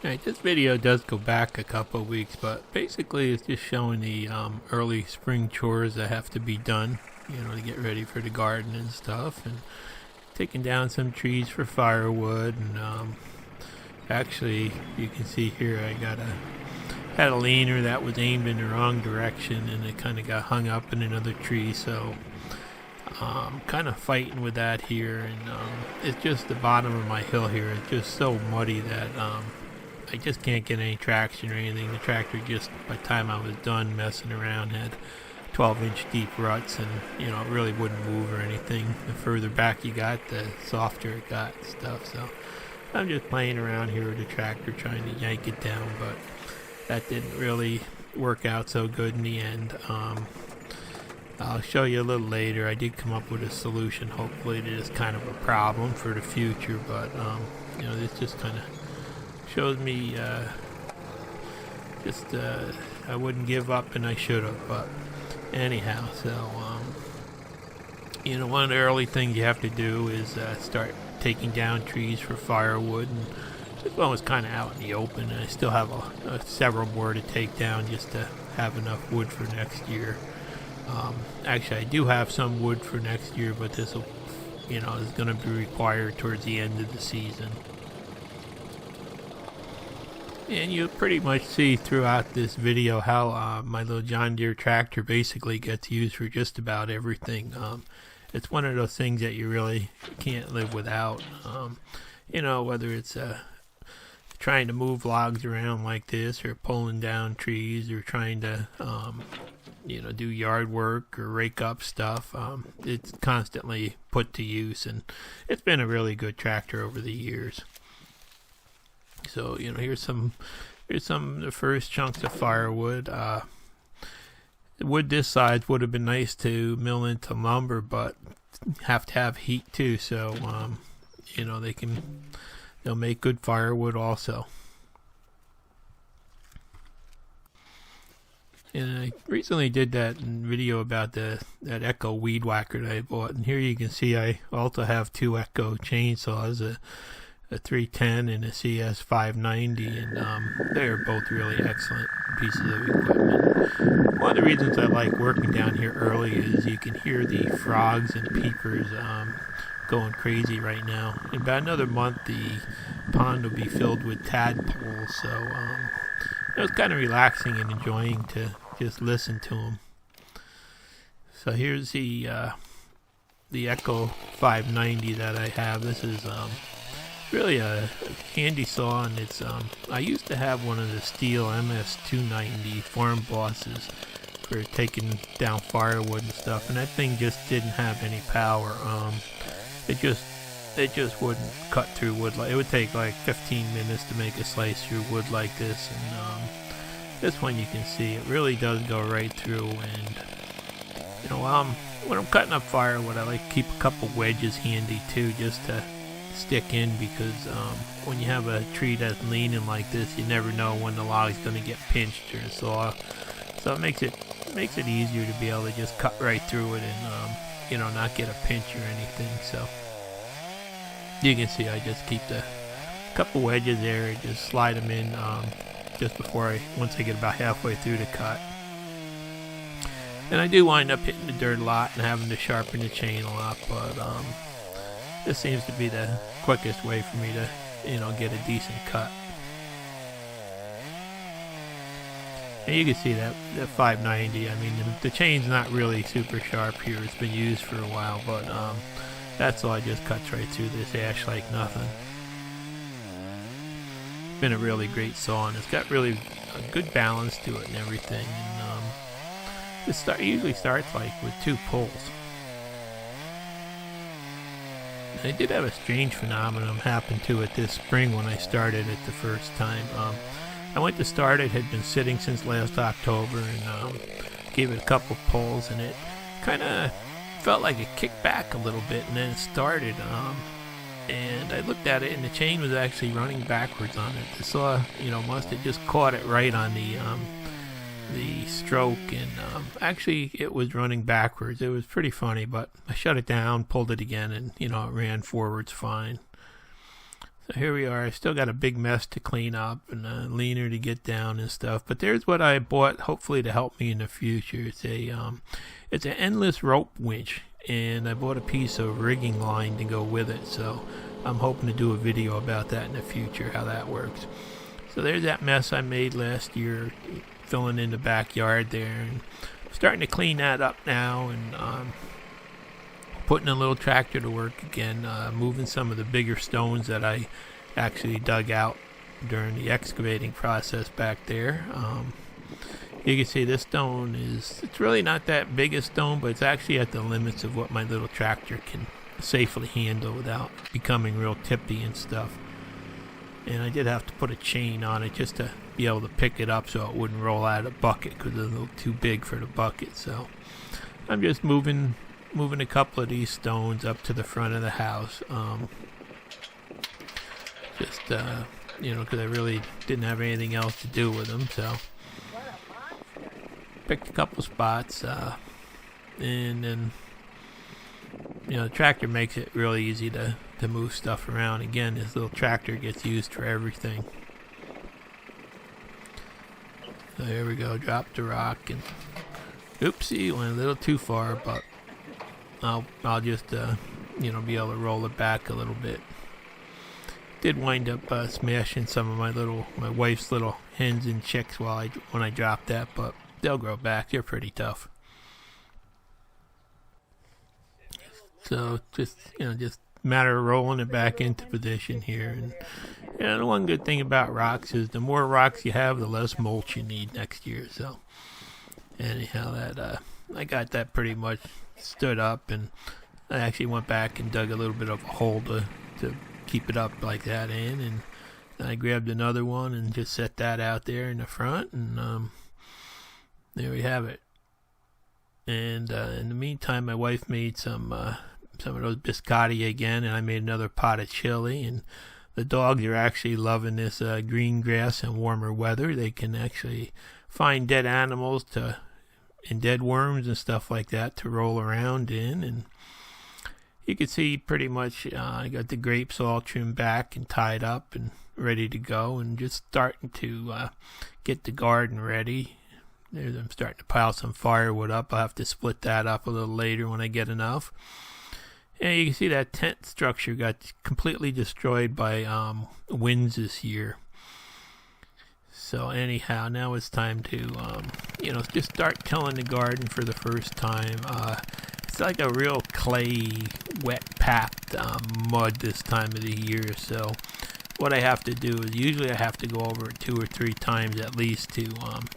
Alright, this video does go back a couple of weeks, but basically it's just showing the early spring chores that have to be done, to get ready for the garden and stuff, and taking down some trees for firewood. And actually, you can see here I had a leaner that was aimed in the wrong direction, and it kind of got hung up in another tree, so kind of fighting with that here. And it's just the bottom of my hill here is just so muddy that I just can't get any traction or anything. The tractor just, by the time I was done messing around, had 12-inch deep ruts, and it really wouldn't move or anything. The further back you got, the softer it got and stuff. So I'm just playing around here with the tractor trying to yank it down, but that didn't really work out so good in the end. I'll show you a little later. I did come up with a solution, hopefully, to this kind of a problem for the future, but this just kind of shows me I wouldn't give up, and I should have. But anyhow, so one of the early things you have to do is start taking down trees for firewood. And this one was kind of out in the open, and I still have several more to take down just to have enough wood for next year. Actually, I do have some wood for next year, but this will is going to be required towards the end of the season. And you'll pretty much see throughout this video how my little John Deere tractor basically gets used for just about everything. It's one of those things that you really can't live without. Whether it's trying to move logs around like this, or pulling down trees, or trying to do yard work or rake up stuff. It's constantly put to use, and it's been a really good tractor over the years. So here's some of the first chunks of firewood. The wood this size would have been nice to mill into lumber, but have to have heat too. So they'll make good firewood also. And I recently did that video about that Echo weed whacker that I bought, and here you can see I also have two Echo chainsaws, a 310 and a CS 590, and they're both really excellent pieces of equipment. One of the reasons I like working down here early is you can hear the frogs and peepers going crazy right now. In about another month, the pond will be filled with tadpoles, so it's kind of relaxing and enjoying to just listen to them. So here's the Echo 590 that I have. This is really a handy saw, and it's I used to have one of the steel MS290 farm bosses for taking down firewood and stuff, and that thing just didn't have any power. It just wouldn't cut through wood. It would take like 15 minutes to make a slice through wood like this, and this one you can see it really does go right through. And when I'm cutting up firewood, I like to keep a couple wedges handy too, just to stick in, because when you have a tree that's leaning like this, you never know when the log's going to get pinched or saw. So it makes it easier to be able to just cut right through it and not get a pinch or anything. So you can see I just keep the couple wedges there and just slide them in just once I get about halfway through the cut. And I do wind up hitting the dirt a lot and having to sharpen the chain a lot, but this seems to be the quickest way for me to, get a decent cut. And you can see that 590, I mean, the chain's not really super sharp here. It's been used for a while, but that saw just cuts right through this ash like nothing. It's been a really great saw, and it's got really a good balance to it and everything. And it usually starts like with 2 pulls. I did have a strange phenomenon happen to it this spring when I started it the first time. I went to start it, had been sitting since last October, and gave it a couple pulls, and it kind of felt like it kicked back a little bit, and then it started. And I looked at it, and the chain was actually running backwards on it. The saw, must have just caught it right on the stroke, and actually it was running backwards. It was pretty funny, but I shut it down, pulled it again, and it ran forwards fine. So here we are. I still got a big mess to clean up and a leaner to get down and stuff. But there's what I bought, hopefully to help me in the future. It's an endless rope winch, and I bought a piece of rigging line to go with it. So I'm hoping to do a video about that in the future, how that works. So there's that mess I made last year, filling in the backyard there, and starting to clean that up now, and putting a little tractor to work again, moving some of the bigger stones that I actually dug out during the excavating process back there. You can see this stone it's really not that big a stone, but it's actually at the limits of what my little tractor can safely handle without becoming real tippy and stuff. And I did have to put a chain on it just to be able to pick it up so it wouldn't roll out of the bucket, because it's a little too big for the bucket. So I'm just moving a couple of these stones up to the front of the house, because I really didn't have anything else to do with them. So picked a couple spots, and then the tractor makes it really easy to move stuff around. Again, this little tractor gets used for everything. So here we go, drop the rock, and oopsie, went a little too far, but I'll just be able to roll it back a little bit. Did wind up smashing some of my wife's little hens and chicks when I dropped that, but they'll grow back. They're pretty tough. So just matter of rolling it back into position here. And the one good thing about rocks is the more rocks you have, the less mulch you need next year. So anyhow, that I got that pretty much stood up, and I actually went back and dug a little bit of a hole to keep it up like that in, and I grabbed another one and just set that out there in the front, and there we have it. And in the meantime, my wife made some of those biscotti again, and I made another pot of chili, and the dogs are actually loving this green grass and warmer weather. They can actually find dead animals and dead worms and stuff like that to roll around in, and you can see pretty much I got the grapes all trimmed back and tied up and ready to go, and just starting to get the garden ready. I'm starting to pile some firewood up. I'll have to split that up a little later when I get enough. And you can see that tent structure got completely destroyed by winds this year. So anyhow, now it's time to just start tilling the garden for the first time. It's like a real clay, wet, packed mud this time of the year. So what I have to do is usually I have to go over it 2 or 3 times at least to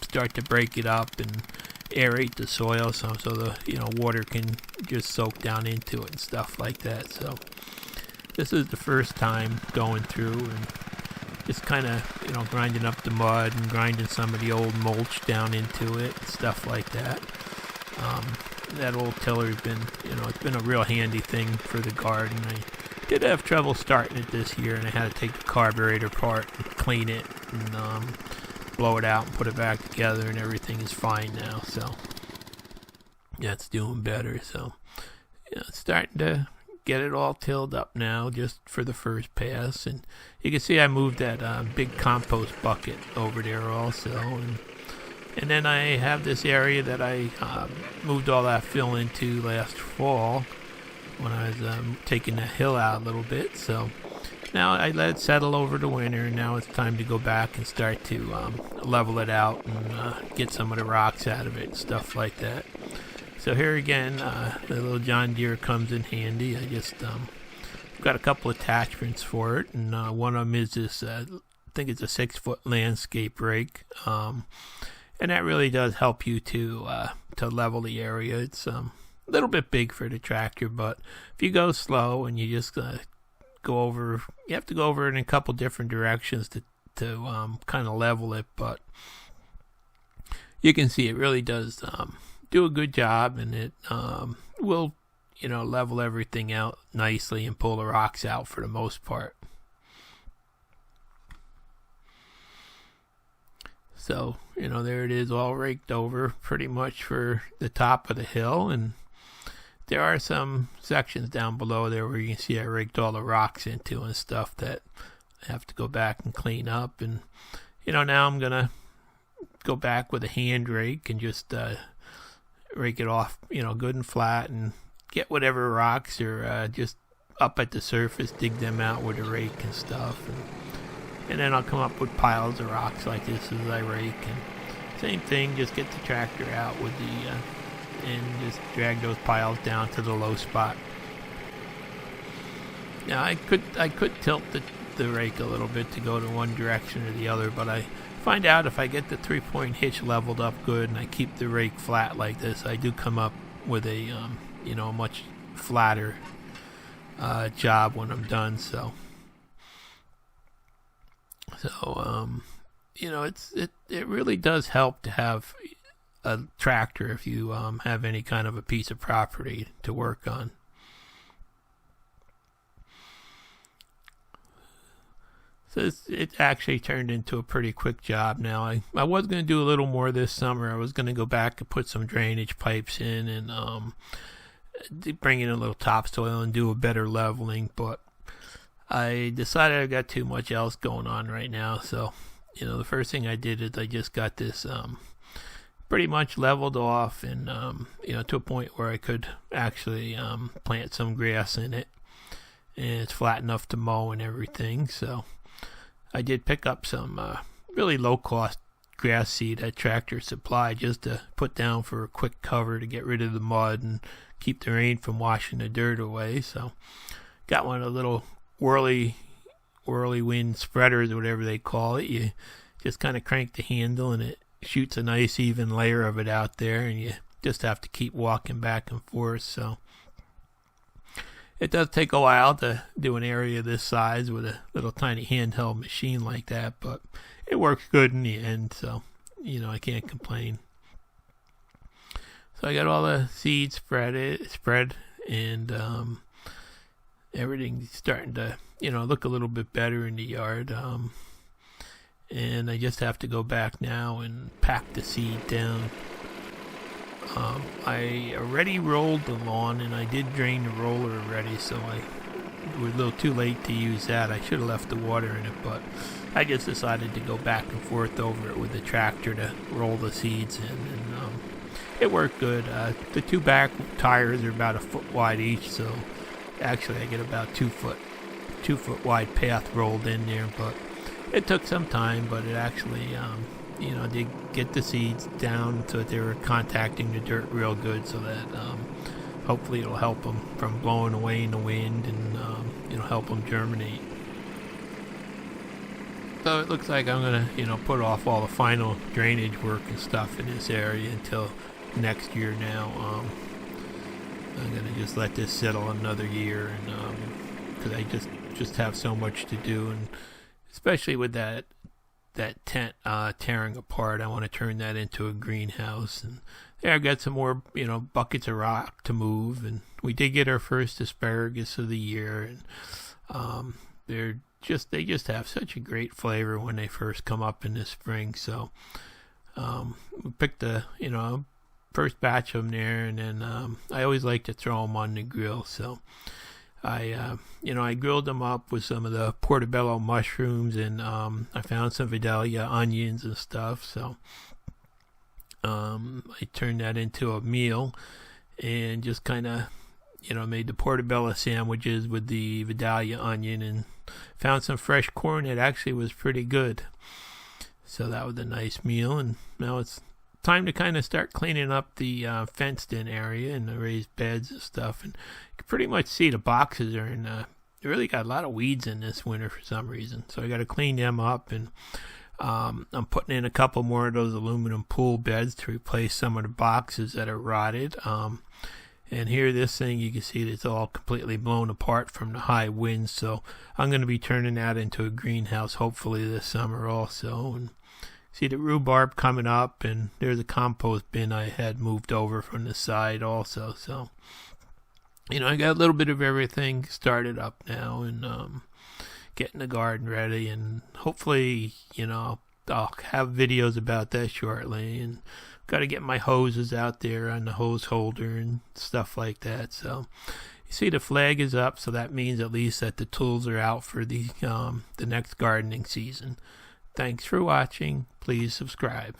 start to break it up and aerate the soil so the water can just soak down into it and stuff like that. So this is the first time going through and just kind of grinding up the mud and grinding some of the old mulch down into it and stuff like that. That old tiller's been it's been a real handy thing for the garden. I did have trouble starting it this year, and I had to take the carburetor apart and clean it and blow it out and put it back together, and everything is fine now. So yeah, it's doing better. So it's starting to get it all tilled up now just for the first pass. And you can see I moved that big compost bucket over there also, and then I have this area that I moved all that fill into last fall when I was taking the hill out a little bit. So now I let it settle over the winter, and now it's time to go back and start to level it out and get some of the rocks out of it and stuff like that. So here again, the little John Deere comes in handy. I just got a couple attachments for it, and one of them is this, I think it's a 6-foot landscape rake, and that really does help you to level the area. It's a little bit big for the tractor, but if you go slow and you just go over, you have to go over it in a couple different directions to kind of level it, but you can see it really does do a good job, and it will level everything out nicely and pull the rocks out for the most part. So there it is, all raked over pretty much for the top of the hill, and there are some sections down below there where you can see I raked all the rocks into and stuff that I have to go back and clean up. And now I'm gonna go back with a hand rake and just rake it off, good and flat, and get whatever rocks are just up at the surface, dig them out with a rake and stuff, and then I'll come up with piles of rocks like this as I rake. And same thing, just get the tractor out with and just drag those piles down to the low spot. Now I could tilt the rake a little bit to go to one direction or the other, but I find out if I get the 3-point hitch leveled up good and I keep the rake flat like this, I do come up with a much flatter job when I'm done. So it really does help to have a tractor if you have any kind of a piece of property to work on. So it actually turned into a pretty quick job now. I was going to do a little more this summer. I was going to go back and put some drainage pipes in and bring in a little topsoil and do a better leveling, but I decided I got too much else going on right now. So, the first thing I did is I just got this pretty much leveled off and, to a point where I could actually plant some grass in it. And it's flat enough to mow and everything. So I did pick up some really low-cost grass seed at Tractor Supply just to put down for a quick cover to get rid of the mud and keep the rain from washing the dirt away. So got one of the little whirly wind spreaders, whatever they call it. You just kind of crank the handle and it shoots a nice even layer of it out there, and you just have to keep walking back and forth. So it does take a while to do an area this size with a little tiny handheld machine like that, but it works good in the end, so I can't complain. So I got all the seeds spread, and everything's starting to look a little bit better in the yard. And I just have to go back now and pack the seed down. I already rolled the lawn, and I did drain the roller already, so I was a little too late to use that. I should have left the water in it, but I just decided to go back and forth over it with the tractor to roll the seeds in, and it worked good. The two back tires are about a foot wide each, so actually I get about 2 foot wide path rolled in there, but it took some time, but it actually did get the seeds down so that they were contacting the dirt real good, so that hopefully it'll help them from blowing away in the wind and help them germinate. So it looks like I'm gonna put off all the final drainage work and stuff in this area until next year now. I'm gonna just let this settle another year, and because I just have so much to do, and especially with that tent tearing apart, I want to turn that into a greenhouse. And there I've got some more buckets of rock to move, and we did get our first asparagus of the year, and they just have such a great flavor when they first come up in the spring. So we picked the first batch of them there, and then I always like to throw them on the grill. So I grilled them up with some of the portobello mushrooms, and I found some Vidalia onions and stuff. So I turned that into a meal, and just kind of made the portobello sandwiches with the Vidalia onion, and found some fresh corn that actually was pretty good. So that was a nice meal, and now it's time to kind of start cleaning up the fenced-in area and the raised beds and stuff. And you can pretty much see the boxes are in. They really got a lot of weeds in this winter for some reason. So I got to clean them up, and I'm putting in a couple more of those aluminum pool beds to replace some of the boxes that are rotted. And here, this thing, you can see that it's all completely blown apart from the high winds. So I'm going to be turning that into a greenhouse hopefully this summer also. And see the rhubarb coming up, and there's a compost bin I had moved over from the side also. So, I got a little bit of everything started up now, and getting the garden ready, and hopefully, I'll have videos about that shortly, and got to get my hoses out there on the hose holder and stuff like that. So, You see the flag is up, so that means at least that the tools are out for the next gardening season. Thanks for watching. Please subscribe.